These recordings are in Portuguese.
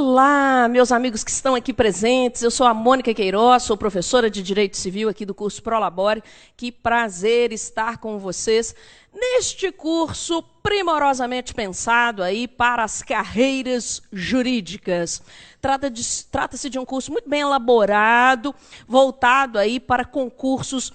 Olá, meus amigos que estão aqui presentes. Eu sou a Mônica Queiroz, sou professora de Direito Civil aqui do curso Prolabore. Que prazer estar com vocês neste curso primorosamente pensado aí para as carreiras jurídicas. Trata-se de um curso muito bem elaborado, voltado aí para concursos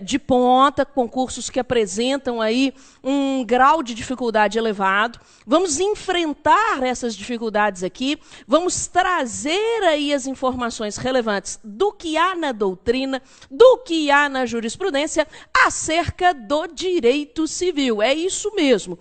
de ponta, concursos que apresentam aí um grau de dificuldade elevado. Vamos enfrentar essas dificuldades aqui, vamos trazer aí as informações relevantes do que há na doutrina, do que há na jurisprudência acerca do direito civil. É isso mesmo.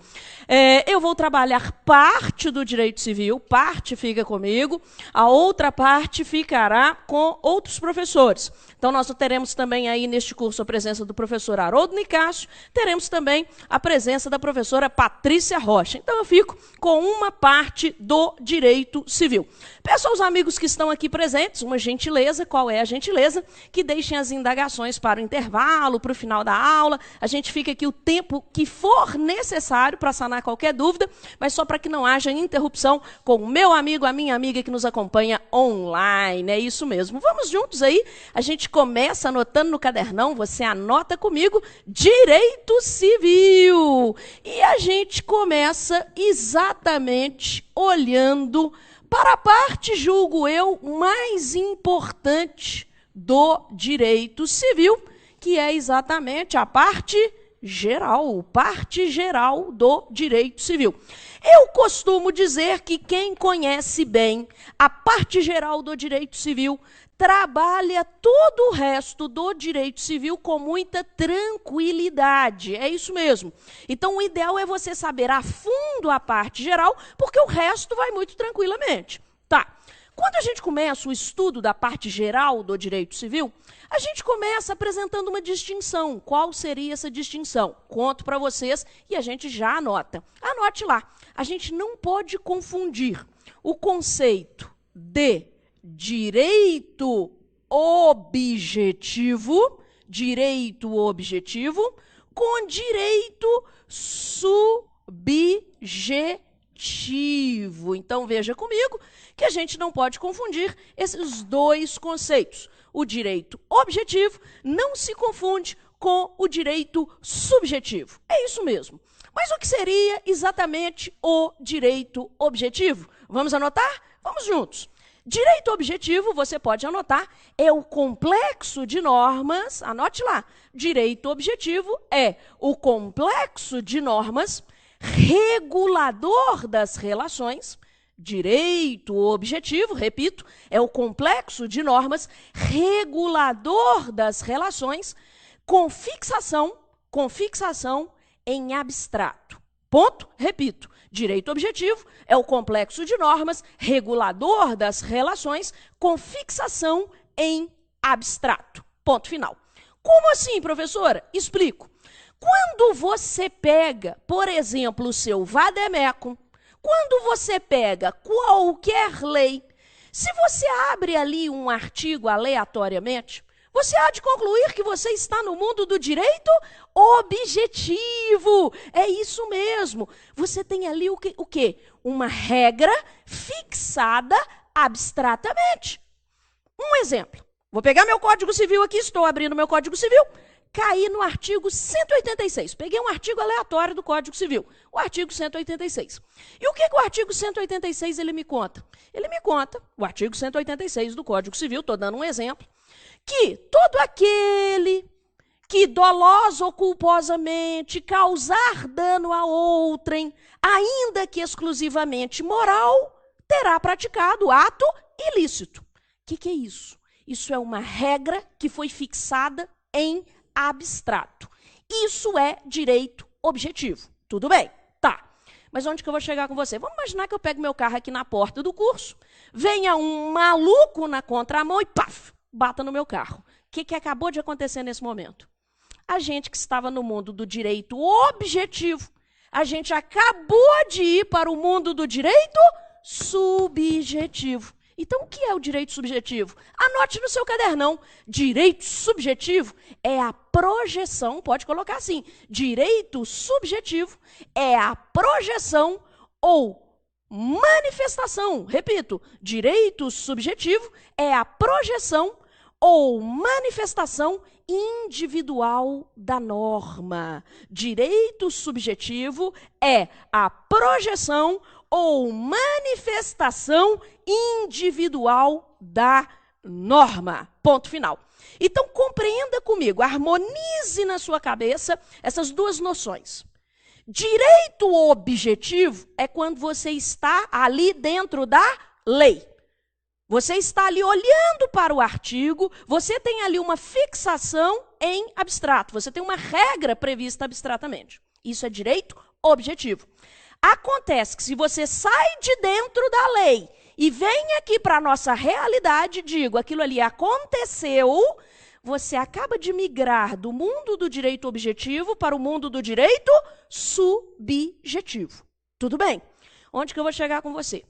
Eu vou trabalhar parte do direito civil, parte fica comigo, a outra parte ficará com outros professores. Então, nós teremos também aí neste curso a presença do professor Haroldo Nicásio, teremos também a presença da professora Patrícia Rocha. Então, eu fico com uma parte do direito civil. Peço aos amigos que estão aqui presentes uma gentileza. Qual é a gentileza? Que deixem as indagações para o intervalo, para o final da aula. A gente fica aqui o tempo que for necessário para sanar qualquer dúvida, mas só para que não haja interrupção com o meu amigo, a minha amiga que nos acompanha online. É isso mesmo. Vamos juntos aí. A gente começa anotando no cadernão, você anota comigo, direito civil. E a gente começa exatamente olhando para a parte, julgo eu, mais importante do direito civil, que é exatamente a parte geral do direito civil. Eu costumo dizer que quem conhece bem a parte geral do direito civil trabalha todo o resto do direito civil com muita tranquilidade. É isso mesmo. Então, o ideal é você saber a fundo a parte geral, porque o resto vai muito tranquilamente. Tá. Quando a gente começa o estudo da parte geral do direito civil, a gente começa apresentando uma distinção. Qual seria essa distinção? Conto para vocês e a gente já anota. Anote lá. A gente não pode confundir o conceito de direito objetivo com direito subjetivo. Então, veja comigo que a gente não pode confundir esses dois conceitos. O direito objetivo não se confunde com o direito subjetivo. É isso mesmo. Mas o que seria exatamente o direito objetivo? Vamos anotar? Vamos juntos. Direito objetivo, você pode anotar, é o complexo de normas, anote lá, direito objetivo é o complexo de normas regulador das relações. Direito objetivo, repito, é o complexo de normas regulador das relações com fixação em abstrato. Ponto, repito. Direito objetivo é o complexo de normas regulador das relações com fixação em abstrato. Ponto final. Como assim, professora? Explico. Quando você pega, por exemplo, o seu vade-mecum, quando você pega qualquer lei, se você abre ali um artigo aleatoriamente, você há de concluir que você está no mundo do direito objetivo. É isso mesmo. Você tem ali o quê? Uma regra fixada abstratamente. Um exemplo. Vou pegar meu Código Civil aqui, estou abrindo meu Código Civil, caí no artigo 186. Peguei um artigo aleatório do Código Civil, o artigo 186. E o que o artigo 186 ele me conta? Ele me conta, o artigo 186 do Código Civil, estou dando um exemplo, que todo aquele que dolosa ou culposamente causar dano a outrem, ainda que exclusivamente moral, terá praticado ato ilícito. O que é isso? Isso é uma regra que foi fixada em abstrato. Isso é direito objetivo. Tudo bem? Tá. Mas onde que eu vou chegar com você? Vamos imaginar que eu pego meu carro aqui na porta do curso, venha um maluco na contramão e paf! Bata no meu carro. O que acabou de acontecer nesse momento? A gente que estava no mundo do direito objetivo, a gente acabou de ir para o mundo do direito subjetivo. Então, o que é o direito subjetivo? Anote no seu cadernão. Direito subjetivo é a projeção, pode colocar assim, direito subjetivo é a projeção ou Manifestação, repito, direito subjetivo é a projeção ou manifestação individual da norma. Direito subjetivo é a projeção ou manifestação individual da norma. Ponto final. Então, compreenda comigo, harmonize na sua cabeça essas duas noções. Direito objetivo é quando você está ali dentro da lei. Você está ali olhando para o artigo, você tem ali uma fixação em abstrato, você tem uma regra prevista abstratamente. Isso é direito objetivo. Acontece que se você sai de dentro da lei e vem aqui para a nossa realidade, digo, aquilo ali aconteceu, você acaba de migrar do mundo do direito objetivo para o mundo do direito subjetivo. Tudo bem? Onde que eu vou chegar com você?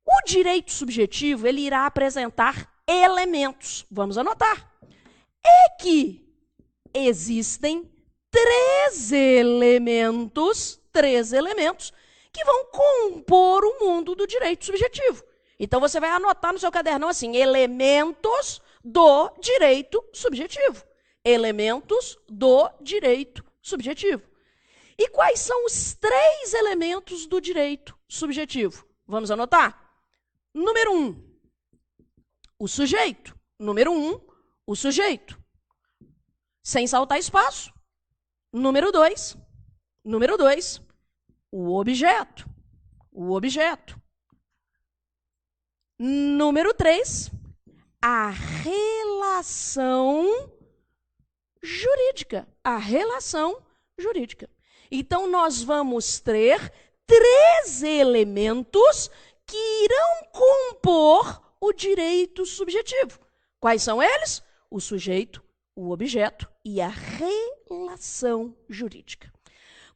O direito subjetivo, ele irá apresentar elementos. Vamos anotar. É que existem três elementos que vão compor o mundo do direito subjetivo. Então, você vai anotar no seu cadernão assim, elementos do direito subjetivo. Elementos do direito subjetivo. E quais são os três elementos do direito subjetivo? Vamos anotar? Número 1, o sujeito. Número 1, o sujeito. Sem saltar espaço. Número 2, o objeto. O objeto. Número 3, a relação jurídica. A relação jurídica. Então, nós vamos ter três elementos que irão compor o direito subjetivo. Quais são eles? O sujeito, o objeto e a relação jurídica.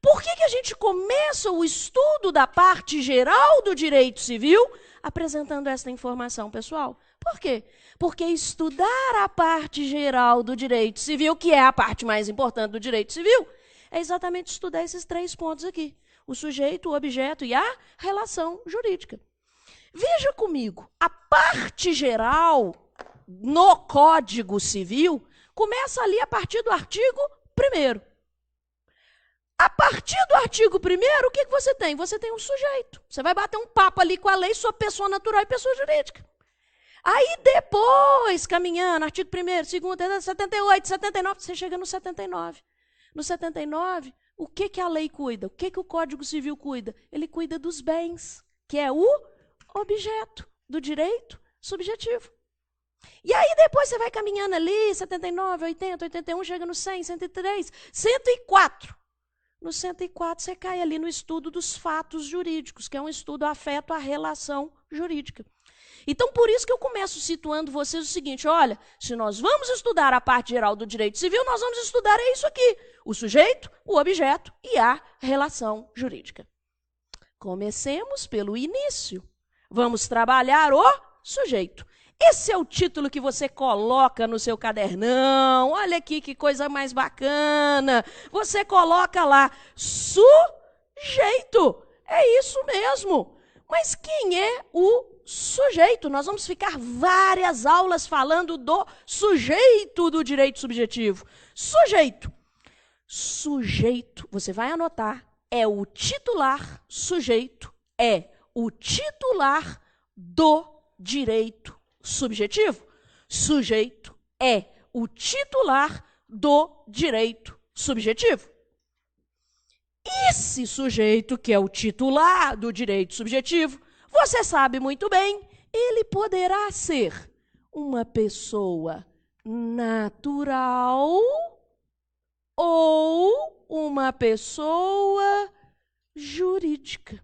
Por que a gente começa o estudo da parte geral do direito civil apresentando esta informação, pessoal? Por quê? Porque estudar a parte geral do direito civil, que é a parte mais importante do direito civil, é exatamente estudar esses três pontos aqui. O sujeito, o objeto e a relação jurídica. Veja comigo, a parte geral no Código Civil começa ali a partir do artigo 1º. A partir do artigo 1º, o que você tem? Você tem um sujeito. Você vai bater um papo ali com a lei sobre pessoa natural e pessoa jurídica. Aí depois, caminhando, artigo 1º, 2º, 3º, 78, 79, você chega no 79. No 79, o que a lei cuida? O que o Código Civil cuida? Ele cuida dos bens, que é o objeto do direito subjetivo. E aí depois você vai caminhando ali, 79, 80, 81, chega no 100, 103, 104. No 104 você cai ali no estudo dos fatos jurídicos, que é um estudo afeto à relação jurídica. Então, por isso que eu começo situando vocês o seguinte, olha, se nós vamos estudar a parte geral do direito civil, nós vamos estudar isso aqui, o sujeito, o objeto e a relação jurídica. Comecemos pelo início. Vamos trabalhar o sujeito. Esse é o título que você coloca no seu cadernão. Olha aqui que coisa mais bacana. Você coloca lá, sujeito. É isso mesmo. Mas quem é o sujeito? Nós vamos ficar várias aulas falando do sujeito do direito subjetivo. Sujeito. Sujeito, você vai anotar, é o titular, sujeito, é o titular do direito subjetivo. Sujeito é o titular do direito subjetivo. Esse sujeito, que é o titular do direito subjetivo, você sabe muito bem, ele poderá ser uma pessoa natural ou uma pessoa jurídica.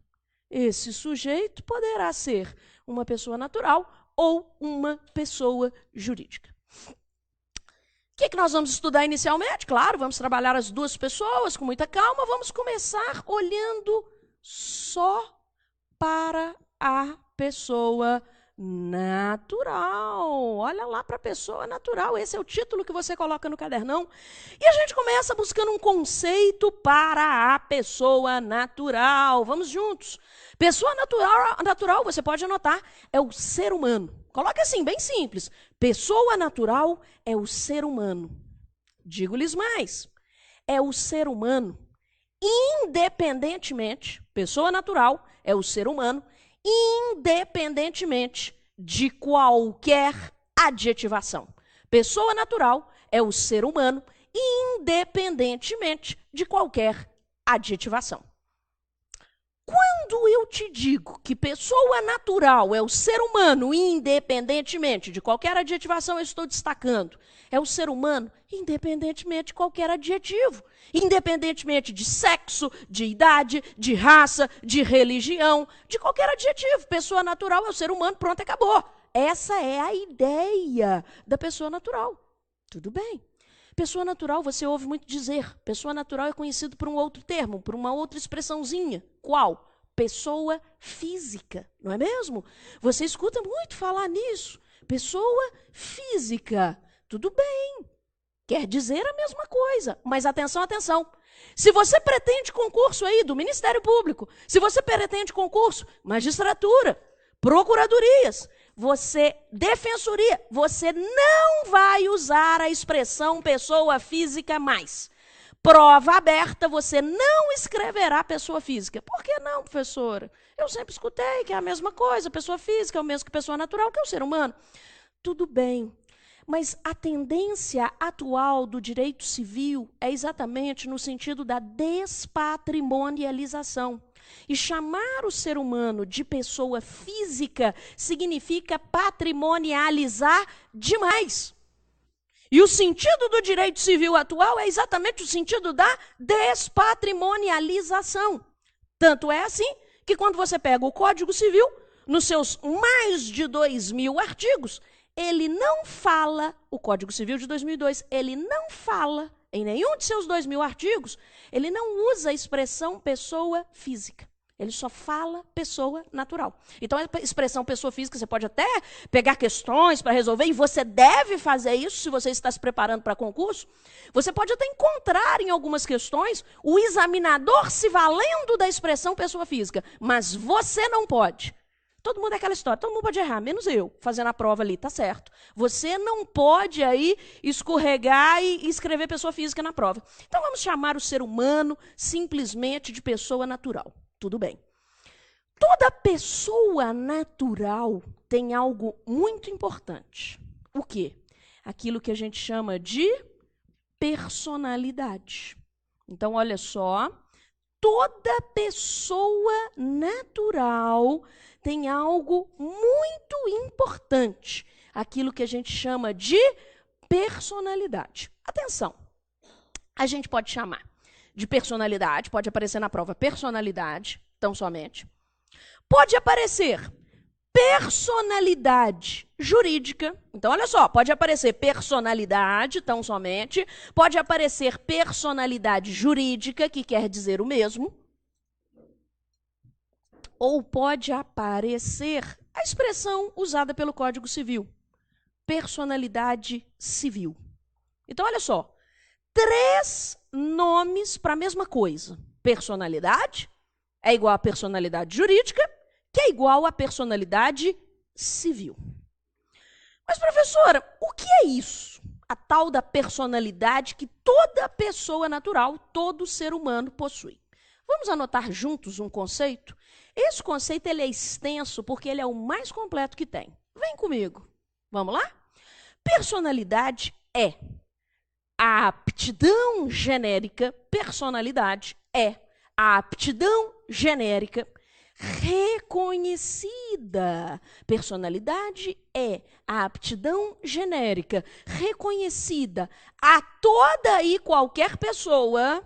Esse sujeito poderá ser uma pessoa natural ou uma pessoa jurídica. O que nós vamos estudar inicialmente? Claro, vamos trabalhar as duas pessoas com muita calma. Vamos começar olhando só para a pessoa natural. Olha lá para a pessoa natural. Esse é o título que você coloca no cadernão. E a gente começa buscando um conceito para a pessoa natural. Vamos juntos. Pessoa natural, você pode anotar, é o ser humano. Coloca assim, bem simples. Pessoa natural é o ser humano. Digo-lhes mais. É o ser humano, independentemente, pessoa natural é o ser humano, independentemente de qualquer adjetivação. Pessoa natural é o ser humano, independentemente de qualquer adjetivação. Quando eu te digo que pessoa natural é o ser humano, independentemente de qualquer adjetivação, eu estou destacando. É o ser humano, independentemente de qualquer adjetivo. Independentemente de sexo, de idade, de raça, de religião, de qualquer adjetivo. Pessoa natural é o ser humano, pronto, acabou. Essa é a ideia da pessoa natural. Tudo bem. Pessoa natural, você ouve muito dizer. Pessoa natural é conhecido por um outro termo, por uma outra expressãozinha. Qual? Pessoa física, não é mesmo? Você escuta muito falar nisso. Pessoa física. Tudo bem. Quer dizer a mesma coisa. Mas atenção, atenção. Se você pretende concurso aí do Ministério Público, se você pretende concurso, magistratura, procuradorias, defensoria, você não vai usar a expressão pessoa física mais. Prova aberta, você não escreverá pessoa física. Por que não, professora? Eu sempre escutei que é a mesma coisa, pessoa física é o mesmo que pessoa natural, que é o ser humano. Tudo bem, mas a tendência atual do direito civil é exatamente no sentido da despatrimonialização. E chamar o ser humano de pessoa física significa patrimonializar demais. E o sentido do direito civil atual é exatamente o sentido da despatrimonialização. Tanto é assim que quando você pega o Código Civil, nos seus mais de 2.000 artigos, ele não fala, o Código Civil de 2002, ele não fala, em nenhum de seus 2.000 artigos, ele não usa a expressão pessoa física. Ele só fala pessoa natural. Então, a expressão pessoa física, você pode até pegar questões para resolver, e você deve fazer isso se você está se preparando para concurso. Você pode até encontrar em algumas questões o examinador se valendo da expressão pessoa física, mas você não pode. Todo mundo é aquela história, todo mundo pode errar, menos eu, fazendo a prova ali, tá certo. Você não pode aí escorregar e escrever pessoa física na prova. Então, vamos chamar o ser humano simplesmente de pessoa natural. Tudo bem. Toda pessoa natural tem algo muito importante. O quê? Aquilo que a gente chama de personalidade. Então, olha só, toda pessoa natural tem algo muito importante, aquilo que a gente chama de personalidade. Atenção, a gente pode chamar de personalidade, pode aparecer na prova personalidade, tão somente. Pode aparecer personalidade jurídica. Então, olha só, pode aparecer personalidade, tão somente. Pode aparecer personalidade jurídica, que quer dizer o mesmo. Ou pode aparecer a expressão usada pelo Código Civil, personalidade civil. Então, olha só, 3 nomes para a mesma coisa. Personalidade é igual a personalidade jurídica, que é igual a personalidade civil. Mas, professora, o que é isso? A tal da personalidade que toda pessoa natural, todo ser humano possui. Vamos anotar juntos um conceito? Esse conceito ele é extenso porque ele é o mais completo que tem. Vem comigo. Vamos lá? Personalidade é a aptidão genérica, personalidade é a aptidão genérica reconhecida. Personalidade é a aptidão genérica reconhecida a toda e qualquer pessoa.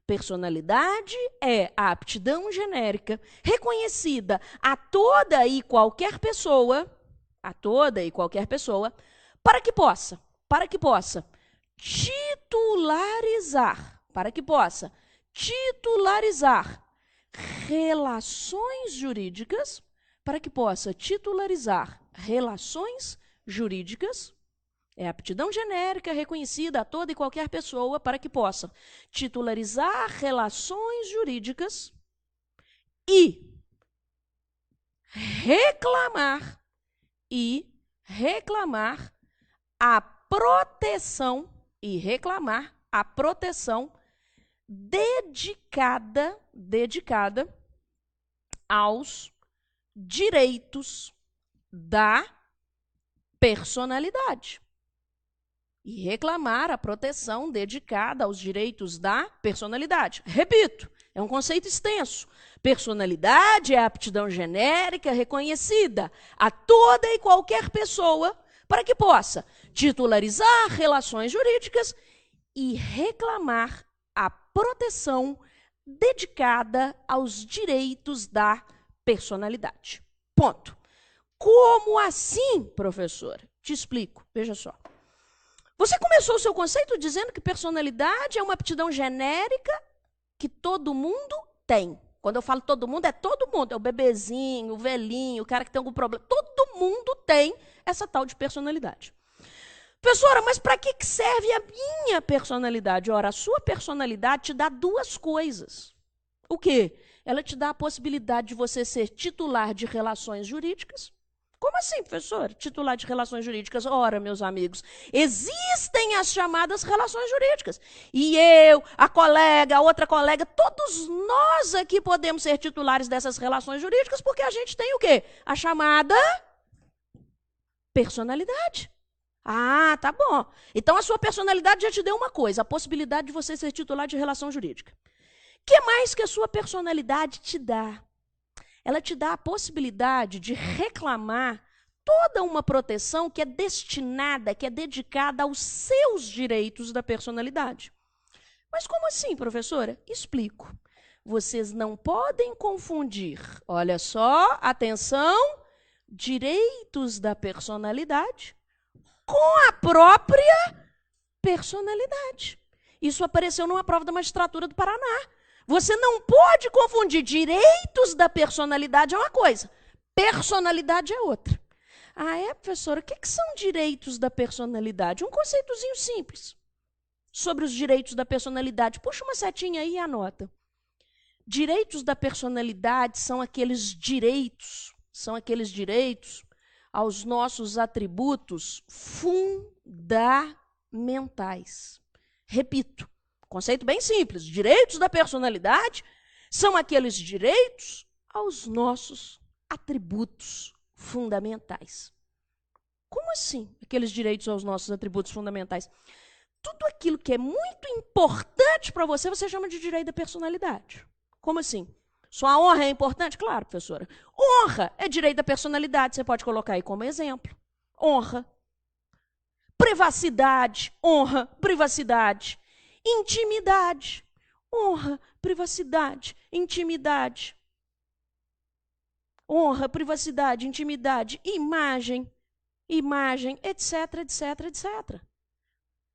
Personalidade é a aptidão genérica reconhecida a toda e qualquer pessoa, para que possa titularizar relações jurídicas, para que possa titularizar relações jurídicas. É aptidão genérica reconhecida a toda e qualquer pessoa para que possa titularizar relações jurídicas e reclamar a proteção dedicada aos direitos da personalidade. E reclamar a proteção dedicada aos direitos da personalidade. Repito, é um conceito extenso. Personalidade é a aptidão genérica reconhecida a toda e qualquer pessoa para que possa titularizar relações jurídicas e reclamar a proteção dedicada aos direitos da personalidade. Ponto. Como assim, professor? Te explico. Veja só. Você começou o seu conceito dizendo que personalidade é uma aptidão genérica que todo mundo tem. Quando eu falo todo mundo, é todo mundo. É o bebezinho, o velhinho, o cara que tem algum problema. Todo mundo tem essa tal de personalidade. Professora, mas para que serve a minha personalidade? Ora, a sua personalidade te dá duas coisas. O quê? Ela te dá a possibilidade de você ser titular de relações jurídicas. Como assim, professor? Titular de relações jurídicas? Ora, meus amigos, existem as chamadas relações jurídicas. E eu, a colega, a outra colega, todos nós aqui podemos ser titulares dessas relações jurídicas porque a gente tem o quê? A chamada personalidade. Ah, tá bom. Então a sua personalidade já te deu uma coisa, a possibilidade de você ser titular de relação jurídica. O que mais que a sua personalidade te dá? Ela te dá a possibilidade de reclamar toda uma proteção que é destinada, que é dedicada aos seus direitos da personalidade. Mas como assim, professora? Explico. Vocês não podem confundir, olha só, atenção, direitos da personalidade com a própria personalidade. Isso apareceu numa prova da magistratura do Paraná. Você não pode confundir direitos da personalidade é uma coisa, personalidade é outra. Ah, é, professora? O que são direitos da personalidade? Um conceitozinho simples sobre os direitos da personalidade. Puxa uma setinha aí e anota. Direitos da personalidade são aqueles direitos aos nossos atributos fundamentais. Repito. Conceito bem simples. Direitos da personalidade são aqueles direitos aos nossos atributos fundamentais. Como assim, aqueles direitos aos nossos atributos fundamentais? Tudo aquilo que é muito importante para você, você chama de direito da personalidade. Como assim? Sua honra é importante? Claro, professora. Honra é direito da personalidade. Você pode colocar aí como exemplo. Honra. Privacidade. Honra. Privacidade. Intimidade, honra, privacidade, intimidade. Honra, privacidade, intimidade, imagem, etc, etc, etc.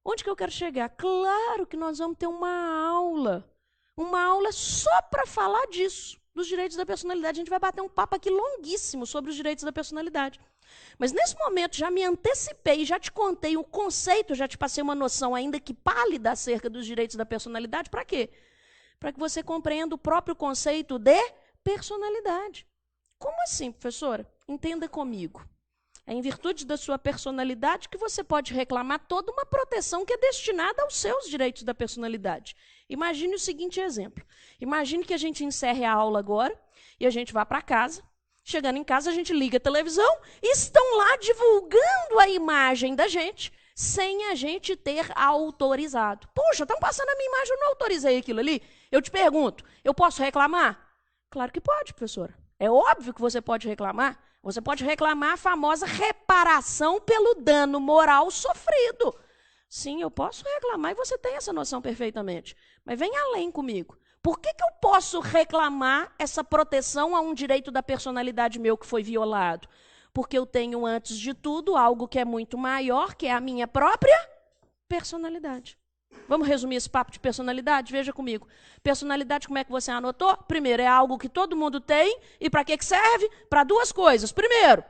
Onde que eu quero chegar? Claro que nós vamos ter uma aula só para falar disso, dos direitos da personalidade. A gente vai bater um papo aqui longuíssimo sobre os direitos da personalidade. Mas nesse momento já me antecipei, já te contei o conceito, já te passei uma noção ainda que pálida acerca dos direitos da personalidade. Para quê? Para que você compreenda o próprio conceito de personalidade. Como assim, professora? Entenda comigo. É em virtude da sua personalidade que você pode reclamar toda uma proteção que é destinada aos seus direitos da personalidade. Imagine o seguinte exemplo. Imagine que a gente encerre a aula agora e a gente vá para casa. Chegando em casa, a gente liga a televisão e estão lá divulgando a imagem da gente sem a gente ter autorizado. Puxa, estão passando a minha imagem, eu não autorizei aquilo ali. Eu te pergunto, eu posso reclamar? Claro que pode, professora. É óbvio que você pode reclamar. Você pode reclamar a famosa reparação pelo dano moral sofrido. Sim, eu posso reclamar e você tem essa noção perfeitamente. Mas vem além comigo. Por que eu posso reclamar essa proteção a um direito da personalidade meu que foi violado? Porque eu tenho, antes de tudo, algo que é muito maior, que é a minha própria personalidade. Vamos resumir esse papo de personalidade? Veja comigo. Personalidade, como é que você anotou? Primeiro, é algo que todo mundo tem. E para que serve? Para duas coisas. Primeiro,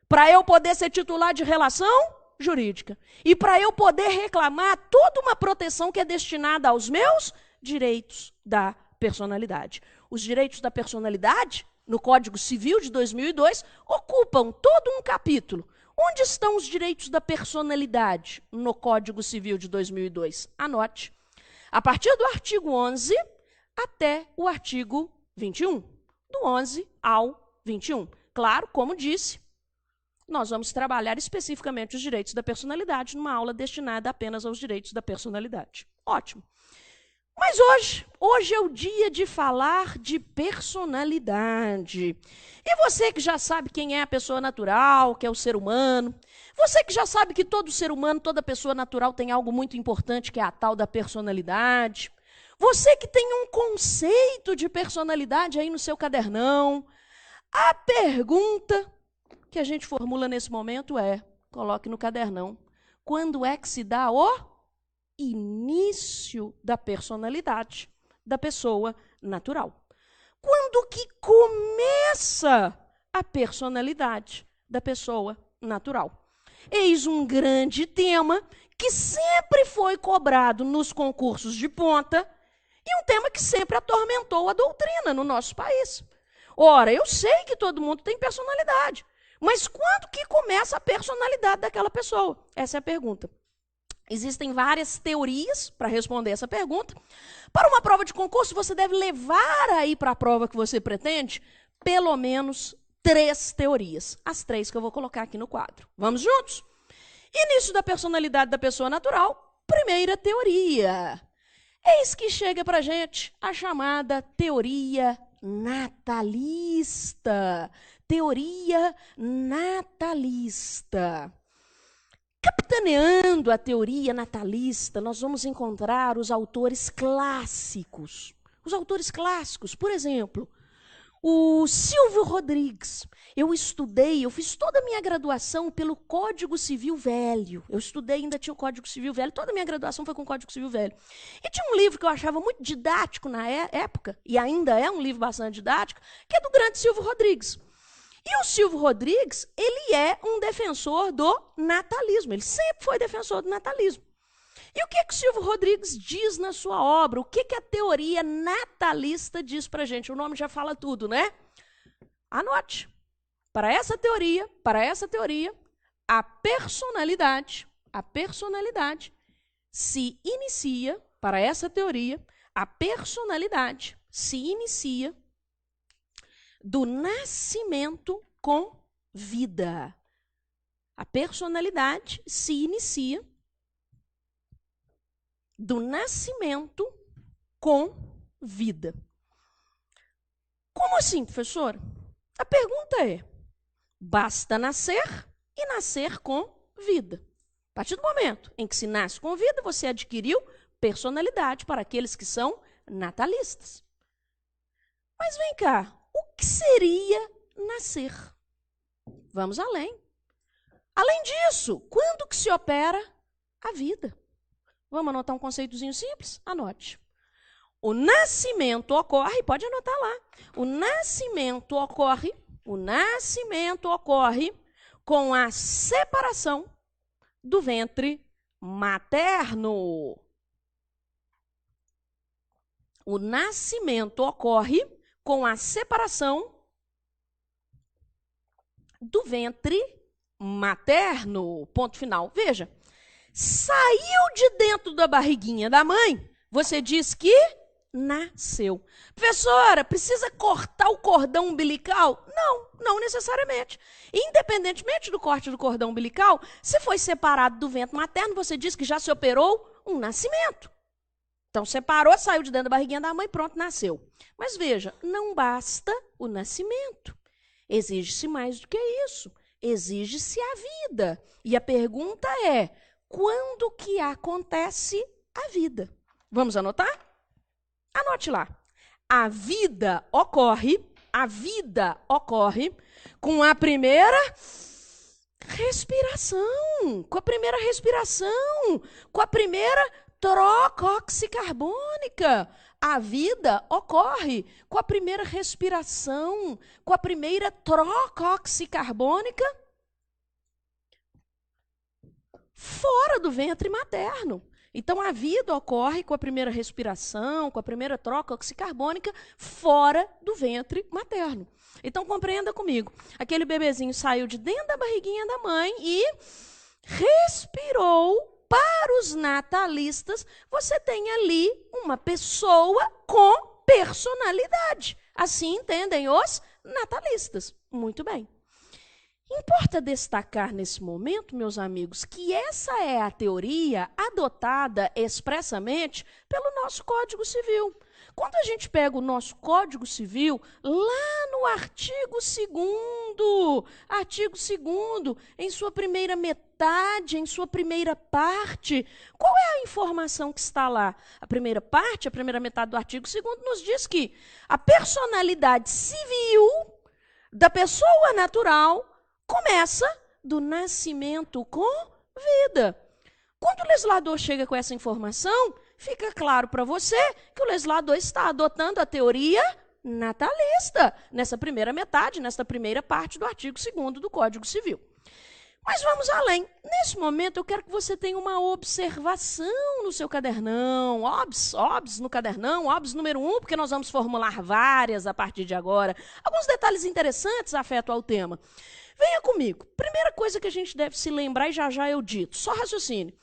para eu poder ser titular de relação jurídica e para eu poder reclamar toda uma proteção que é destinada aos meus direitos da personalidade. Os direitos da personalidade, no Código Civil de 2002, ocupam todo um capítulo. Onde estão os direitos da personalidade no Código Civil de 2002? Anote. A partir do artigo 11 até o artigo 21. Do 11 ao 21. Claro, como disse, nós vamos trabalhar especificamente os direitos da personalidade numa aula destinada apenas aos direitos da personalidade. Ótimo. Mas hoje é o dia de falar de personalidade. E você que já sabe quem é a pessoa natural, que é o ser humano, você que já sabe que todo ser humano, toda pessoa natural tem algo muito importante, que é a tal da personalidade. Você que tem um conceito de personalidade aí no seu cadernão, a pergunta que a gente formula nesse momento é, coloque no cadernão, quando é que se dá o início da personalidade da pessoa natural? Quando que começa a personalidade da pessoa natural? Eis um grande tema que sempre foi cobrado nos concursos de ponta e um tema que sempre atormentou a doutrina no nosso país. Ora, eu sei que todo mundo tem personalidade, mas quando que começa a personalidade daquela pessoa? Essa é a pergunta. Existem várias teorias para responder essa pergunta. Para uma prova de concurso, você deve levar aí para a prova que você pretende pelo menos 3 teorias. As 3 que eu vou colocar aqui no quadro. Vamos juntos? Início da personalidade da pessoa natural, primeira teoria. Eis que chega para a gente a chamada teoria natalista. Teoria natalista. Capitaneando a teoria natalista, nós vamos encontrar os autores clássicos. Os autores clássicos, por exemplo, o Silvio Rodrigues. Eu fiz toda a minha graduação pelo Código Civil Velho. Eu estudei, ainda tinha o Código Civil Velho, toda a minha graduação foi com o Código Civil Velho. E tinha um livro que eu achava muito didático na época, e ainda é um livro bastante didático, que é do grande Silvio Rodrigues. E o Silvio Rodrigues, ele é um defensor do natalismo. Ele sempre foi defensor do natalismo. E o que o Silvio Rodrigues diz na sua obra? O que a teoria natalista diz para a gente? O nome já fala tudo, né? Anote. Para essa teoria, a personalidade se inicia, para essa teoria, a personalidade se inicia do nascimento com vida. A personalidade se inicia do nascimento com vida. Como assim, professora? A pergunta é, basta nascer e nascer com vida. A partir do momento em que se nasce com vida, você adquiriu personalidade para aqueles que são natalistas. Mas vem cá, o que seria nascer? Vamos além. Além disso, quando que se opera a vida? Vamos anotar um conceitozinho simples? Anote. O nascimento ocorre, pode anotar lá. O nascimento ocorre com a separação do ventre materno. O nascimento ocorre com a separação do ventre materno. Ponto final. Veja, saiu de dentro da barriguinha da mãe, você diz que nasceu. Professora, precisa cortar o cordão umbilical? Não necessariamente. Independentemente do corte do cordão umbilical, se foi separado do ventre materno, você diz que já se operou um nascimento. Então, separou, saiu de dentro da barriguinha da mãe, pronto, nasceu. Mas veja, não basta o nascimento. Exige-se mais do que isso. Exige-se a vida. E a pergunta é, quando que acontece a vida? Vamos anotar? Anote lá. A vida ocorre com a primeira respiração, com a primeira troca oxicarbônica. A vida ocorre com a primeira respiração, com a primeira troca oxicarbônica fora do ventre materno. Então, a vida ocorre com a primeira respiração, com a primeira troca oxicarbônica, fora do ventre materno. Então, compreenda comigo. Aquele bebezinho saiu de dentro da barriguinha da mãe e respirou. Para os natalistas, você tem ali uma pessoa com personalidade. Assim entendem os natalistas. Muito bem. Importa destacar nesse momento, meus amigos, que essa é a teoria adotada expressamente pelo nosso Código Civil. Quando a gente pega o nosso Código Civil, lá no artigo 2º, em sua primeira metade, em sua primeira parte, qual é a informação que está lá? A primeira parte, a primeira metade do artigo 2º, nos diz que a personalidade civil da pessoa natural começa do nascimento com vida. Quando o legislador chega com essa informação, fica claro para você que o legislador está adotando a teoria natalista nessa primeira metade, nessa primeira parte do artigo 2º do Código Civil. Mas vamos além. Nesse momento, eu quero que você tenha uma observação no seu cadernão, OBS no cadernão, OBS número 1, porque nós vamos formular várias a partir de agora. Alguns detalhes interessantes afeto ao tema. Venha comigo. Primeira coisa que a gente deve se lembrar, e já eu dito, só raciocínio.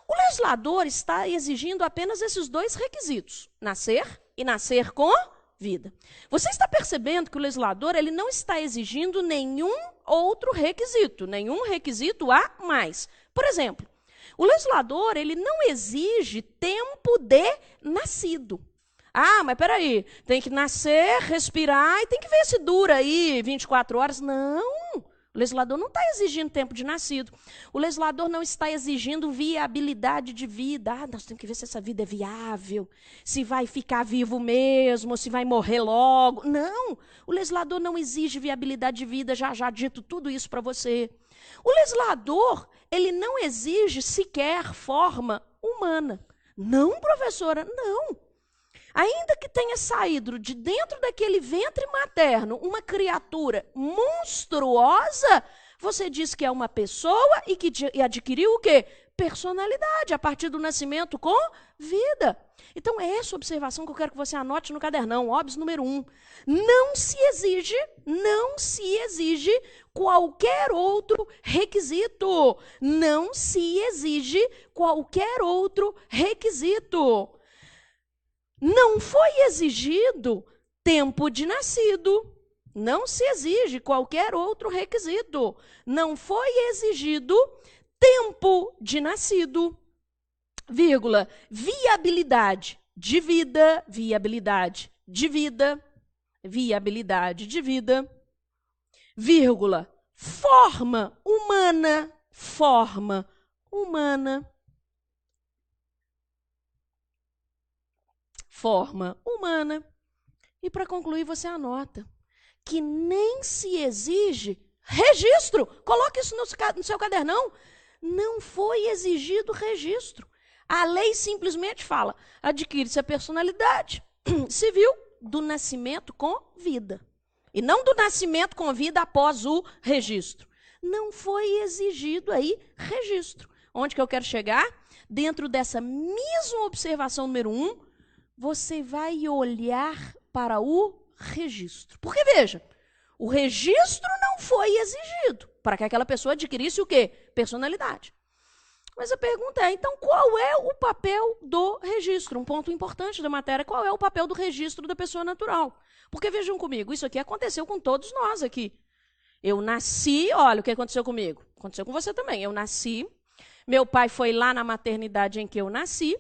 O legislador está exigindo apenas esses dois requisitos, nascer e nascer com vida. Você está percebendo que o legislador ele não está exigindo nenhum outro requisito a mais. Por exemplo, o legislador ele não exige tempo de nascido. Ah, mas peraí, tem que nascer, respirar e tem que ver se dura aí 24 horas. Não. O legislador não está exigindo tempo de nascido. O legislador não está exigindo viabilidade de vida. Ah, nós temos que ver se essa vida é viável, se vai ficar vivo mesmo, se vai morrer logo. Não, o legislador não exige viabilidade de vida, já dito tudo isso para você. O legislador, ele não exige sequer forma humana. Não, professora, não. Ainda que tenha saído de dentro daquele ventre materno uma criatura monstruosa, você diz que é uma pessoa e que adquiriu o quê? Personalidade, a partir do nascimento com vida. Então, é essa observação que eu quero que você anote no cadernão, OBS número 1. Não se exige qualquer outro requisito. Não se exige qualquer outro requisito. Não foi exigido tempo de nascido. Não se exige qualquer outro requisito. Não foi exigido tempo de nascido, vírgula, viabilidade de vida, vírgula, forma humana. E para concluir, você anota que nem se exige registro. Coloque isso no seu cadernão. Não foi exigido registro. A lei simplesmente fala, adquire-se a personalidade civil do nascimento com vida. E não do nascimento com vida após o registro. Não foi exigido aí registro. Onde que eu quero chegar? Dentro dessa mesma observação número 1, você vai olhar para o registro. Porque, veja, o registro não foi exigido para que aquela pessoa adquirisse o quê? Personalidade. Mas a pergunta é, então, qual é o papel do registro? Um ponto importante da matéria, qual é o papel do registro da pessoa natural? Porque, vejam comigo, isso aqui aconteceu com todos nós aqui. Eu nasci, olha o que aconteceu comigo. Aconteceu com você também. Eu nasci, meu pai foi lá na maternidade em que eu nasci,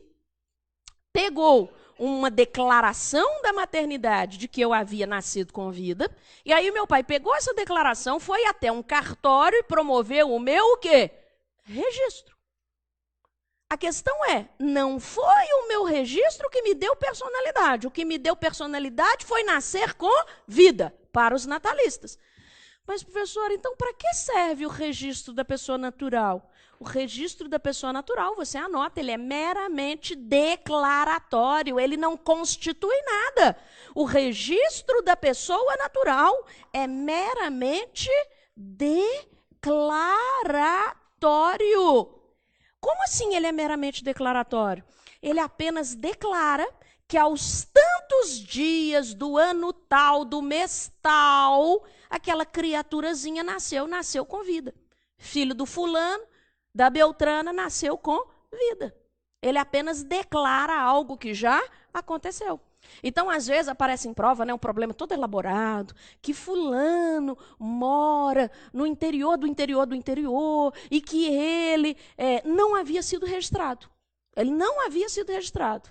pegou uma declaração da maternidade de que eu havia nascido com vida, e aí meu pai pegou essa declaração, foi até um cartório e promoveu o meu o quê? Registro. A questão é, não foi o meu registro que me deu personalidade. O que me deu personalidade foi nascer com vida, para os natalistas. Mas, professora, então para que serve o registro da pessoa natural? O registro da pessoa natural, você anota, ele é meramente declaratório, ele não constitui nada. O registro da pessoa natural é meramente declaratório. assim ele é meramente declaratório? Ele apenas declara que aos tantos dias do ano tal, do mês tal, aquela criaturazinha nasceu com vida. Filho do fulano, da Beltrana, nasceu com vida. Ele apenas declara algo que já aconteceu. Então, às vezes, aparece em prova, né, um problema todo elaborado, que fulano mora no interior do interior do interior e que ele não havia sido registrado. Ele não havia sido registrado.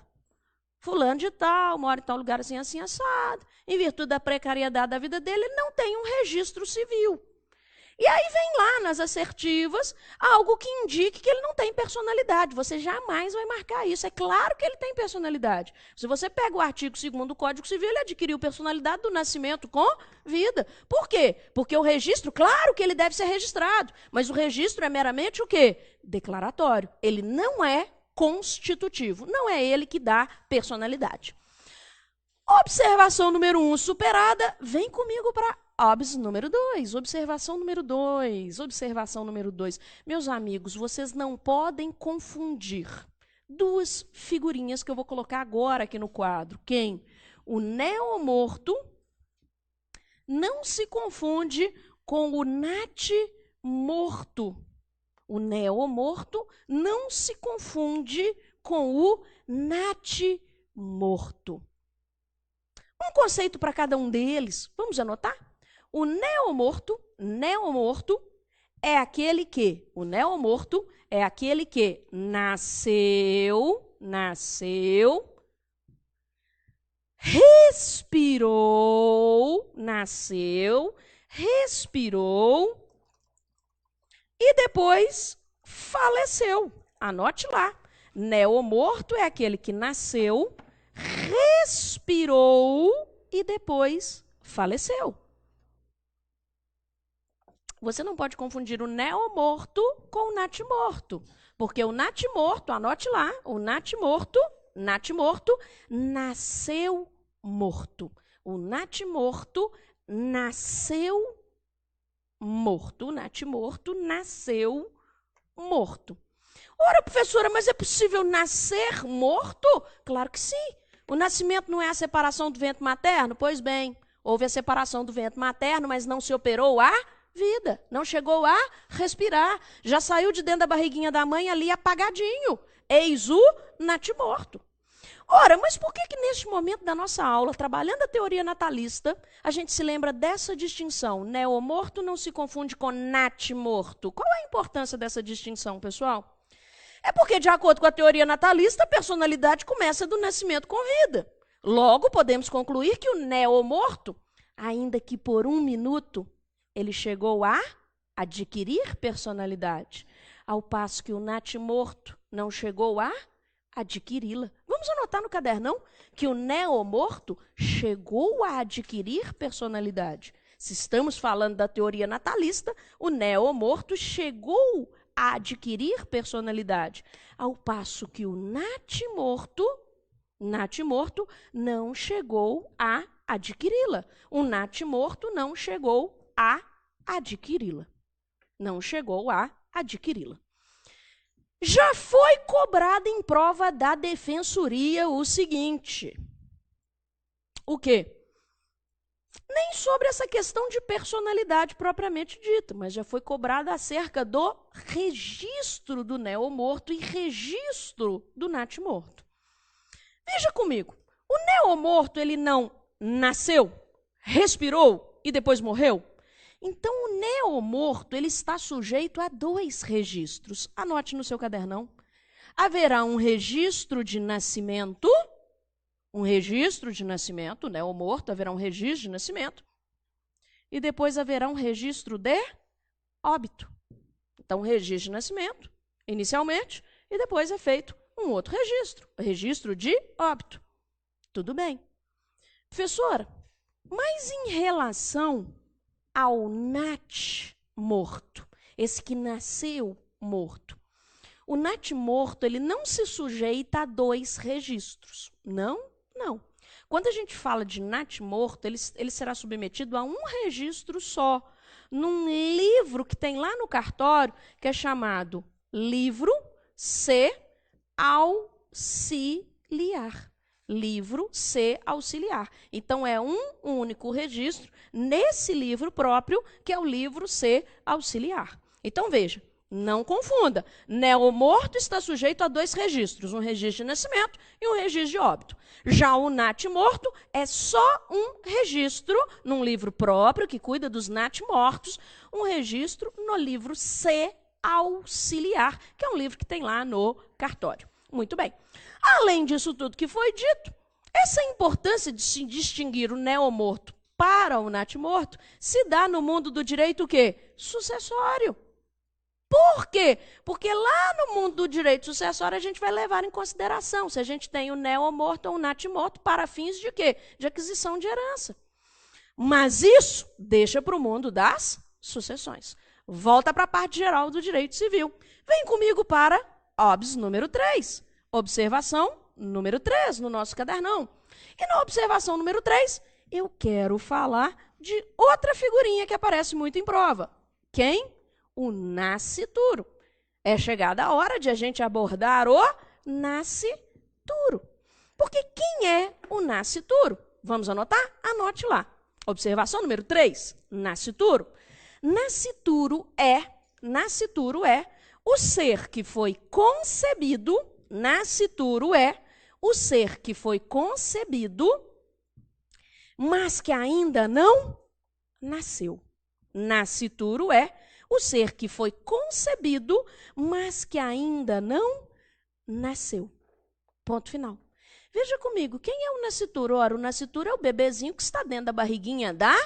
Fulano de tal, mora em tal lugar assim, assim, assado. Em virtude da precariedade da vida dele, ele não tem um registro civil. E aí vem lá nas assertivas algo que indique que ele não tem personalidade. Você jamais vai marcar isso. É claro que ele tem personalidade. Se você pega o artigo 2º do Código Civil, ele adquiriu personalidade do nascimento com vida. Por quê? Porque o registro, claro que ele deve ser registrado, mas o registro é meramente o quê? Declaratório. Ele não é constitutivo. Não é ele que dá personalidade. Observação número 1 superada. Vem comigo para OBS número 2, observação número 2, observação número 2. Meus amigos, vocês não podem confundir duas figurinhas que eu vou colocar agora aqui no quadro. Quem? O neomorto não se confunde com o natimorto. O neomorto não se confunde com o natimorto. Um conceito para cada um deles. Vamos anotar? O neomorto é aquele que, nasceu, respirou e depois faleceu. Anote lá. Neomorto é aquele que nasceu, respirou e depois faleceu. Você não pode confundir o neomorto com o natimorto, porque o natimorto, anote lá, o natimorto nasceu morto. O natimorto nasceu morto. O natimorto nasceu morto. Ora, professora, mas é possível nascer morto? Claro que sim. O nascimento não é a separação do ventre materno? Pois bem, houve a separação do ventre materno, mas não se operou a vida. Não chegou a respirar. Já saiu de dentro da barriguinha da mãe ali apagadinho. Eis o natimorto. Ora, mas por que neste momento da nossa aula, trabalhando a teoria natalista, a gente se lembra dessa distinção? Neomorto não se confunde com natimorto. Qual é a importância dessa distinção, pessoal? É porque, de acordo com a teoria natalista, a personalidade começa do nascimento com vida. Logo, podemos concluir que o neomorto, ainda que por um minuto, ele chegou a adquirir personalidade, ao passo que o natimorto não chegou a adquiri-la. Vamos anotar no cadernão que o neomorto chegou a adquirir personalidade. Se estamos falando da teoria natalista, o neomorto chegou a adquirir personalidade, ao passo que o natimorto não chegou a adquiri-la. O natimorto não chegou a adquiri-la. Não chegou a adquiri-la. Já foi cobrado em prova da defensoria o seguinte. O quê? Nem sobre essa questão de personalidade propriamente dita, mas já foi cobrado acerca do registro do neomorto e registro do natimorto. Veja comigo, o neomorto ele não nasceu, respirou e depois morreu? Então, o neomorto ele está sujeito a 2 registros. Anote no seu cadernão. Haverá um registro de nascimento, o neomorto haverá um registro de nascimento, e depois haverá um registro de óbito. Então, um registro de nascimento, inicialmente, e depois é feito um outro registro, o registro de óbito. Tudo bem. Professora, mas em relação ao natimorto, esse que nasceu morto. O natimorto, ele não se sujeita a 2 registros. Não. Quando a gente fala de natimorto, ele será submetido a um registro só, num livro que tem lá no cartório, que é chamado Livro C auxiliar. Livro C auxiliar. Então, é um único registro nesse livro próprio, que é o livro C auxiliar. Então, veja, não confunda. Neomorto está sujeito a 2 registros, um registro de nascimento e um registro de óbito. Já o natimorto é só um registro num livro próprio, que cuida dos natimortos, um registro no livro C auxiliar, que é um livro que tem lá no cartório. Muito bem. Além disso tudo que foi dito, essa importância de se distinguir o neomorto para o natimorto se dá no mundo do direito o quê? Sucessório. Por quê? Porque lá no mundo do direito sucessório a gente vai levar em consideração se a gente tem o neomorto ou o natimorto para fins de quê? De aquisição de herança. Mas isso deixa para o mundo das sucessões. Volta para a parte geral do direito civil. Vem comigo para OBS número 3. Observação número 3 no nosso cadernão. E na observação número 3, eu quero falar de outra figurinha que aparece muito em prova. Quem? O nascituro. É chegada a hora de a gente abordar o nascituro. Porque quem é o nascituro? Vamos anotar? Anote lá. Observação número 3, nascituro. Nascituro é o ser que foi concebido, nascituro é o ser que foi concebido, mas que ainda não nasceu. Nascituro é o ser que foi concebido, mas que ainda não nasceu. Ponto final. Veja comigo, quem é o nascituro? Ora, o nascituro é o bebezinho que está dentro da barriguinha da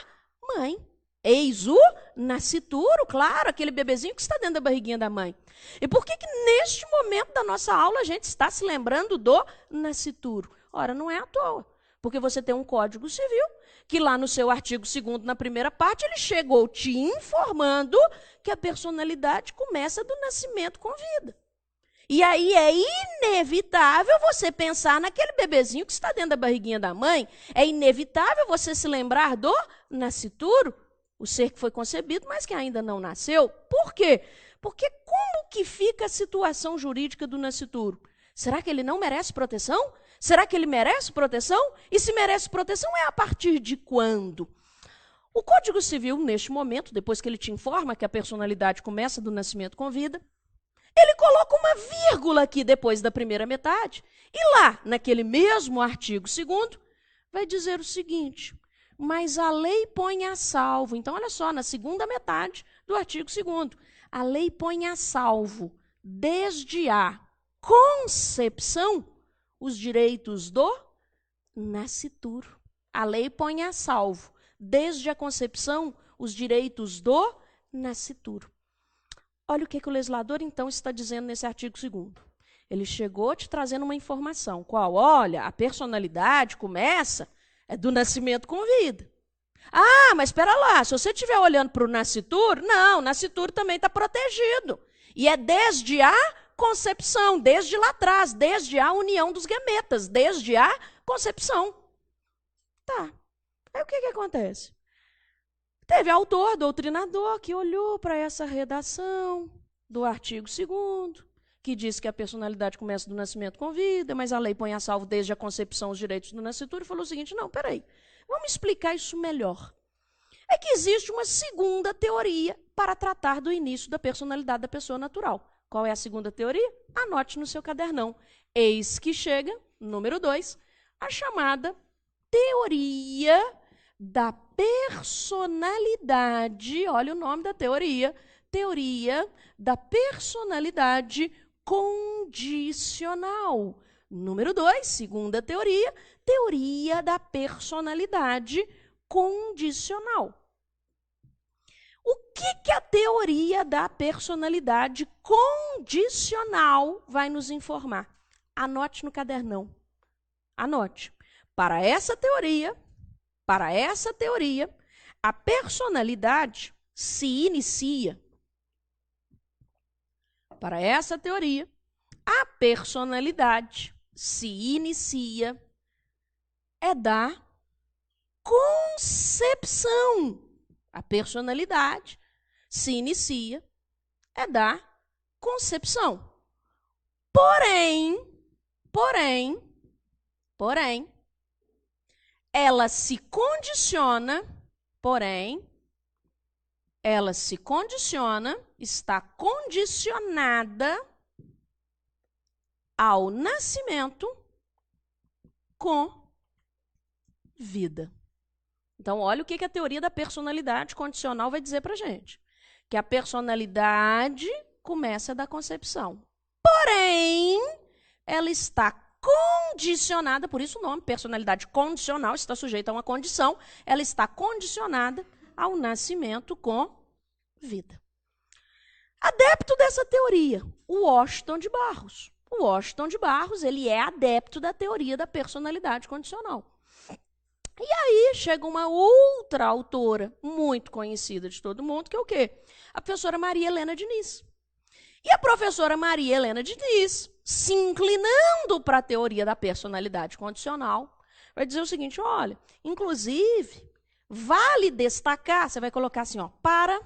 mãe. Eis o nascituro, claro, aquele bebezinho que está dentro da barriguinha da mãe. E por que neste momento da nossa aula a gente está se lembrando do nascituro? Ora, não é à toa, porque você tem um Código Civil que lá no seu artigo 2º, na primeira parte, ele chegou te informando que a personalidade começa do nascimento com vida. E aí é inevitável você pensar naquele bebezinho que está dentro da barriguinha da mãe. É inevitável você se lembrar do nascituro, o ser que foi concebido, mas que ainda não nasceu. Por quê? Porque como que fica a situação jurídica do nascituro? Será que ele não merece proteção? Será que ele merece proteção? E se merece proteção, é a partir de quando? O Código Civil, neste momento, depois que ele te informa que a personalidade começa do nascimento com vida, ele coloca uma vírgula aqui depois da primeira metade. E lá, naquele mesmo artigo 2º, vai dizer o seguinte: mas a lei põe a salvo. Então, olha só, na segunda metade do artigo 2º, a lei põe a salvo, desde a concepção, os direitos do nascituro. A lei põe a salvo, desde a concepção, os direitos do nascituro. Olha o que o legislador, então, está dizendo nesse artigo 2º. Ele chegou te trazendo uma informação. Qual? Olha, a personalidade começa do nascimento com vida. Ah, mas espera lá, se você estiver olhando para o nascituro, não, o nascituro também está protegido. E é desde a concepção, desde lá atrás, desde a união dos gametas, desde a concepção. Tá. Aí o que acontece? Teve autor, doutrinador, que olhou para essa redação do artigo 2º, que diz que a personalidade começa do nascimento com vida, mas a lei põe a salvo desde a concepção os direitos do nascituro, e falou o seguinte: não, peraí, vamos explicar isso melhor. É que existe uma segunda teoria para tratar do início da personalidade da pessoa natural. Qual é a segunda teoria? Anote no seu cadernão. Eis que chega, número 2, a chamada teoria da personalidade. Olha o nome da teoria. Teoria da personalidade condicional. Número 2, segunda teoria, teoria da personalidade condicional. O que a teoria da personalidade condicional vai nos informar? Anote no cadernão. Anote. Para essa teoria, a personalidade se inicia. Para essa teoria, a personalidade se inicia da concepção. A personalidade se inicia da concepção. Porém, ela se condiciona, está condicionada ao nascimento com vida. Então, olha o que a teoria da personalidade condicional vai dizer para a gente. Que a personalidade começa da concepção. Porém, ela está condicionada, por isso o nome, personalidade condicional, está sujeita a uma condição, ela está condicionada ao nascimento com vida. Adepto dessa teoria, o Washington de Barros. O Washington de Barros, ele é adepto da teoria da personalidade condicional. E aí chega uma outra autora muito conhecida de todo mundo, que é o quê? A professora Maria Helena Diniz. E a professora Maria Helena Diniz, se inclinando para a teoria da personalidade condicional, vai dizer o seguinte, olha, inclusive, vale destacar, você vai colocar assim, ó, para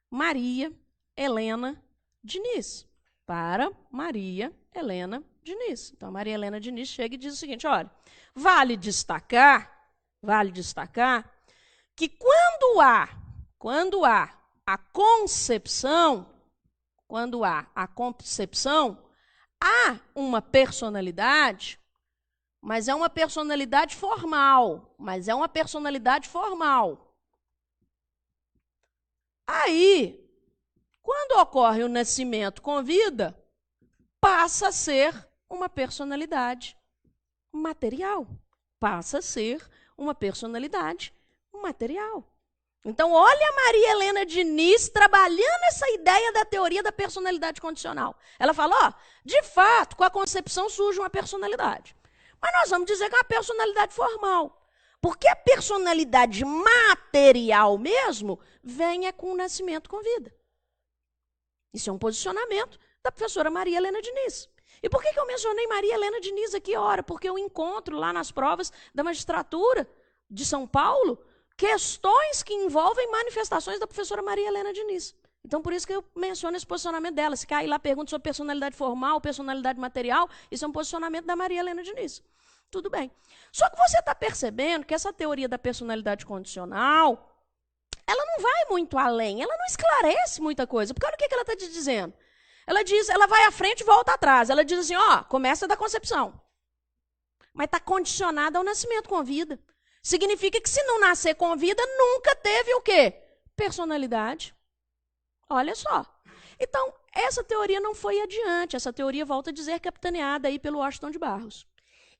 Maria Helena Diniz. Para Maria Helena Diniz. Então, a Maria Helena Diniz chega e diz o seguinte, olha, vale destacar que quando há a concepção, há uma personalidade, mas é uma personalidade formal. Aí, quando ocorre o nascimento com vida, passa a ser uma personalidade material. Então, olha a Maria Helena Diniz trabalhando essa ideia da teoria da personalidade condicional. Ela fala, ó, de fato, com a concepção surge uma personalidade. Mas nós vamos dizer que é uma personalidade formal. Porque a personalidade material mesmo vem com o nascimento com vida. Isso é um posicionamento da professora Maria Helena Diniz. E por que eu mencionei Maria Helena Diniz aqui, ora? Porque eu encontro lá nas provas da magistratura de São Paulo questões que envolvem manifestações da professora Maria Helena Diniz. Então, por isso que eu menciono esse posicionamento dela. Se cair lá pergunta sobre personalidade formal, personalidade material, isso é um posicionamento da Maria Helena Diniz. Tudo bem. Só que você está percebendo que essa teoria da personalidade condicional, ela não vai muito além, ela não esclarece muita coisa. Porque olha o que ela está te dizendo. Ela vai à frente e volta atrás. Ela diz assim, ó, começa da concepção. Mas está condicionada ao nascimento com vida. Significa que se não nascer com vida, nunca teve o quê? Personalidade. Olha só. Então, essa teoria não foi adiante. Essa teoria, volta a dizer, capitaneada aí pelo Washington de Barros.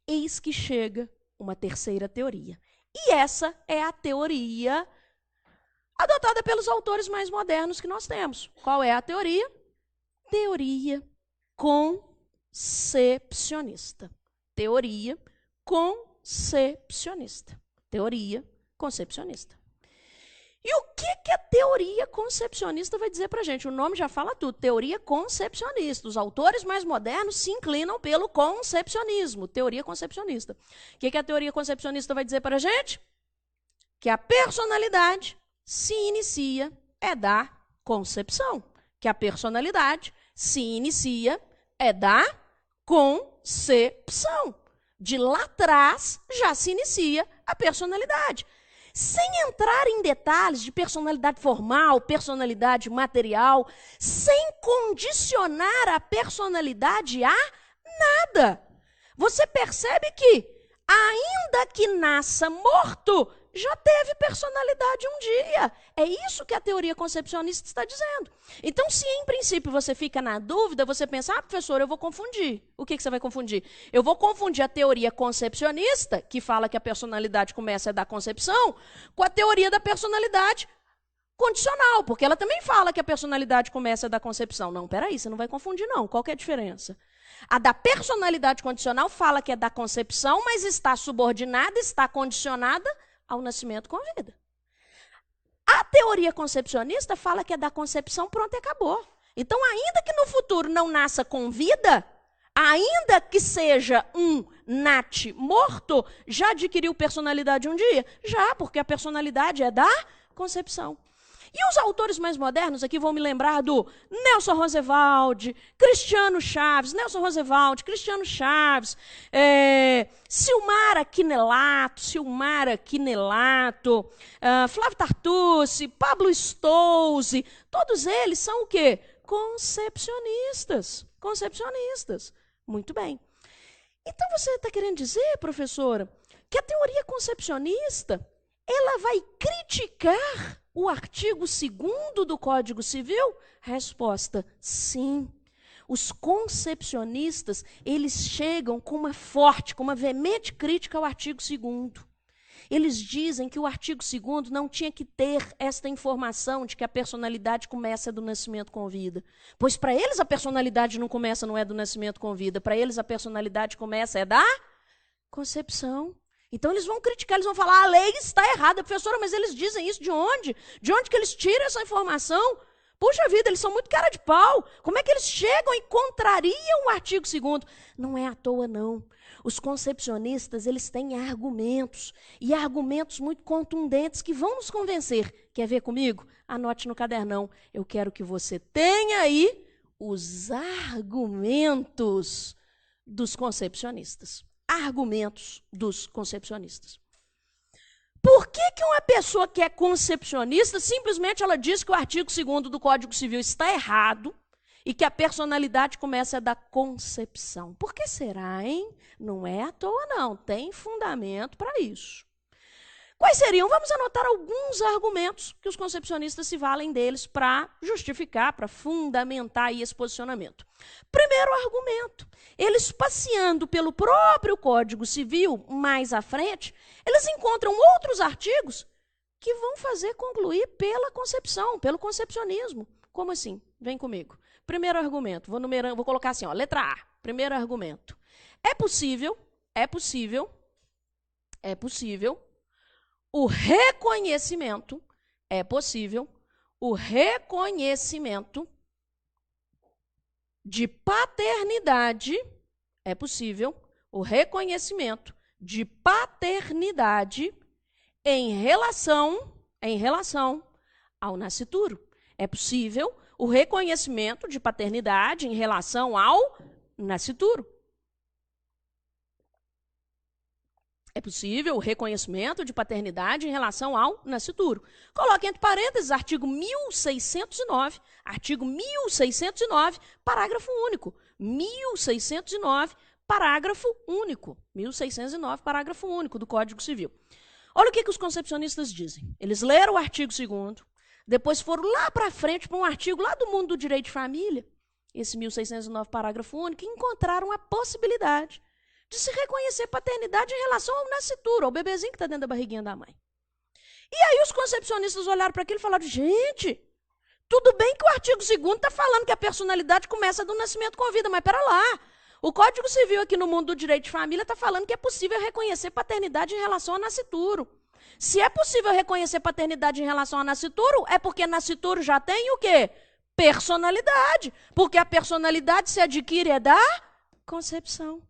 Eis que chega uma terceira teoria. E essa é a teoria adotada pelos autores mais modernos que nós temos. Qual é a teoria? Teoria concepcionista. Teoria concepcionista. E o que a teoria concepcionista vai dizer para a gente? O nome já fala tudo. Teoria concepcionista. Os autores mais modernos se inclinam pelo concepcionismo. Teoria concepcionista. O que a teoria concepcionista vai dizer para a gente? Que a personalidade se inicia da concepção. Que a personalidade se inicia da concepção. De lá atrás já se inicia a personalidade. Sem entrar em detalhes de personalidade formal, personalidade material, sem condicionar a personalidade a nada. Você percebe que, ainda que nasça morto, já teve personalidade um dia. É isso que a teoria concepcionista está dizendo. Então, se em princípio você fica na dúvida, você pensa, professor, eu vou confundir. O que você vai confundir? Eu vou confundir a teoria concepcionista, que fala que a personalidade começa da concepção, com a teoria da personalidade condicional, porque ela também fala que a personalidade começa da concepção. Não, peraí, você não vai confundir não. Qual que é a diferença? A da personalidade condicional fala que é da concepção, mas está subordinada, está condicionada ao nascimento com vida. A teoria concepcionista fala que é da concepção, pronto, e acabou. Então, ainda que no futuro não nasça com vida, ainda que seja um nat morto, já adquiriu personalidade um dia? Já, porque a personalidade é da concepção. E os autores mais modernos aqui vão me lembrar do Nelson Roosevelt, Cristiano Chaves, Nelson Roosevelt, Cristiano Chaves, Silmara Quinelato, Flávio Tartucci, Pablo Stolze, todos eles são o quê? Concepcionistas. Concepcionistas. Muito bem. Então você está querendo dizer, professora, que a teoria concepcionista ela vai criticar o artigo 2º do Código Civil? Resposta: sim. Os concepcionistas, eles chegam com uma veemente crítica ao artigo 2º. Eles dizem que o artigo 2º não tinha que ter esta informação de que a personalidade começa do nascimento com vida. Pois para eles a personalidade não começa, não é do nascimento com vida. Para eles a personalidade começa, é da concepção. Então eles vão criticar, eles vão falar, a lei está errada. Professora, mas eles dizem isso de onde? De onde que eles tiram essa informação? Puxa vida, eles são muito cara de pau. Como é que eles chegam e contrariam o artigo 2º? Não é à toa, não. Os concepcionistas, eles têm argumentos, e argumentos muito contundentes que vão nos convencer. Quer ver comigo? Anote no cadernão. Eu quero que você tenha aí os argumentos dos concepcionistas. Argumentos dos concepcionistas. Por que uma pessoa que é concepcionista, simplesmente ela diz que o artigo 2º do Código Civil está errado e que a personalidade começa da concepção? Por que será, hein? Não é à toa, não. Tem fundamento para isso. Quais seriam? Vamos anotar alguns argumentos que os concepcionistas se valem deles para justificar, para fundamentar aí esse posicionamento. Primeiro argumento, eles passeando pelo próprio Código Civil, mais à frente, eles encontram outros artigos que vão fazer concluir pela concepção, pelo concepcionismo. Como assim? Vem comigo. Primeiro argumento, vou colocar assim, ó, letra A. Primeiro argumento. É possível o reconhecimento de paternidade, em relação ao nascituro. É possível o reconhecimento de paternidade em relação ao nascituro. É possível o reconhecimento de paternidade em relação ao nascituro. Coloque entre parênteses artigo 1609. Artigo 1609, parágrafo único. 1609, parágrafo único. 1609, parágrafo único do Código Civil. Olha o que os concepcionistas dizem. Eles leram o artigo 2º, depois foram lá para frente para um artigo lá do mundo do direito de família, esse 1609, parágrafo único, e encontraram a possibilidade de se reconhecer paternidade em relação ao nascituro, ao bebezinho que está dentro da barriguinha da mãe. E aí os concepcionistas olharam para aquilo e falaram, gente, tudo bem que o artigo 2º está falando que a personalidade começa do nascimento com vida, mas pera lá, o Código Civil aqui no mundo do direito de família está falando que é possível reconhecer paternidade em relação ao nascituro. Se é possível reconhecer paternidade em relação ao nascituro, é porque nascituro já tem o quê? Personalidade. Porque a personalidade se adquire é da concepção.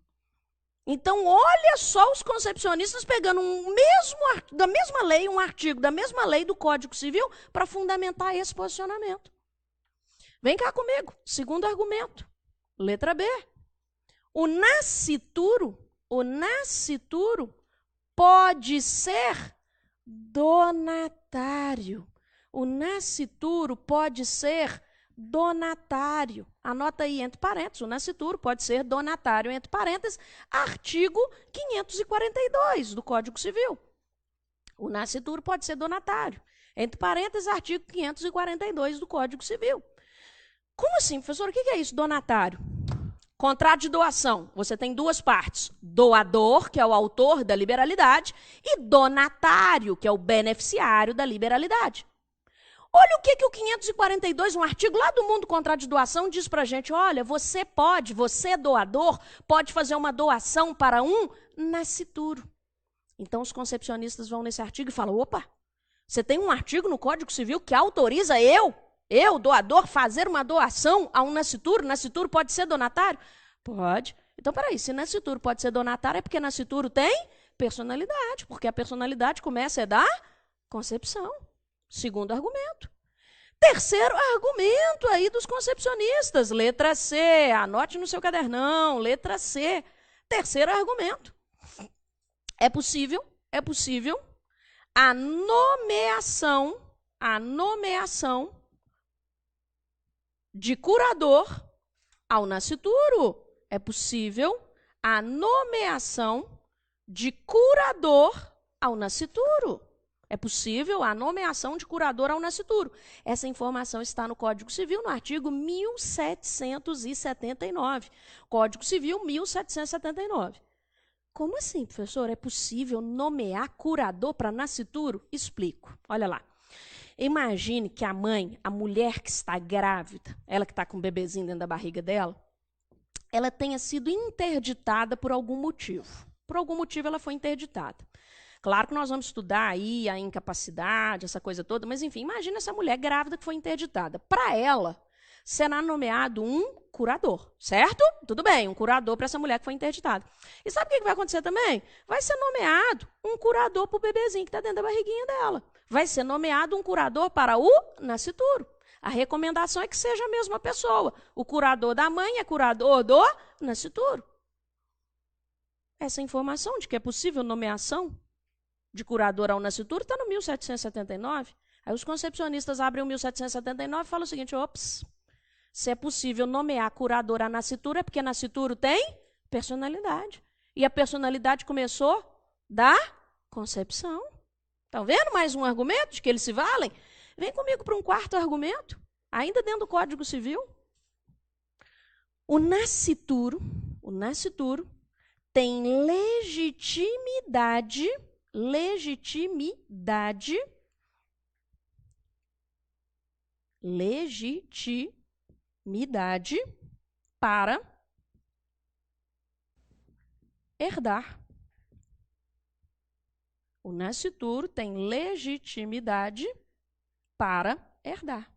Então, olha só os concepcionistas pegando da mesma lei, um artigo da mesma lei do Código Civil para fundamentar esse posicionamento. Vem cá comigo. Segundo argumento. Letra B. O nascituro pode ser donatário. O nascituro pode ser donatário. Anota aí entre parênteses, o nascituro pode ser donatário, entre parênteses, artigo 542 do Código Civil. O nascituro pode ser donatário. Entre parênteses, artigo 542 do Código Civil. Como assim, professor? O que é isso, donatário? Contrato de doação, você tem duas partes. Doador, que é o autor da liberalidade, e donatário, que é o beneficiário da liberalidade. Olha o que o 542, um artigo lá do mundo do contrato de doação, diz para a gente. Olha, você doador, pode fazer uma doação para um nascituro. Então, os concepcionistas vão nesse artigo e falam, opa, você tem um artigo no Código Civil que autoriza eu, doador, fazer uma doação a um nascituro? Nascituro pode ser donatário? Pode. Então, peraí, se nascituro pode ser donatário, é porque nascituro tem personalidade, porque a personalidade começa da concepção. Segundo argumento. Terceiro argumento aí dos concepcionistas, letra C, anote no seu cadernão, letra C. Terceiro argumento. É possível a nomeação de curador ao nascituro. É possível a nomeação de curador ao nascituro. É possível a nomeação de curador ao nascituro. Essa informação está no Código Civil, no artigo 1779. Código Civil 1779. Como assim, professor? É possível nomear curador para nascituro? Explico. Olha lá. Imagine que a mãe, a mulher que está grávida, ela que está com o bebezinho dentro da barriga dela, ela tenha sido interditada por algum motivo. Por algum motivo ela foi interditada. Claro que nós vamos estudar aí a incapacidade, essa coisa toda, mas enfim, imagina essa mulher grávida que foi interditada. Para ela, será nomeado um curador, certo? Tudo bem, um curador para essa mulher que foi interditada. E sabe o que vai acontecer também? Vai ser nomeado um curador para o bebezinho que está dentro da barriguinha dela. Vai ser nomeado um curador para o nascituro. A recomendação é que seja a mesma pessoa. O curador da mãe é curador do nascituro. Essa informação de que é possível nomeação de curador ao nascituro está no 1779. Aí os concepcionistas abrem o 1779 e falam o seguinte, ops, se é possível nomear curador a nascituro é porque nascituro tem personalidade. E a personalidade começou da concepção. Estão vendo mais um argumento de que eles se valem? Vem comigo para um quarto argumento, ainda dentro do Código Civil. O nascituro tem legitimidade para herdar. O nascituro tem legitimidade para herdar.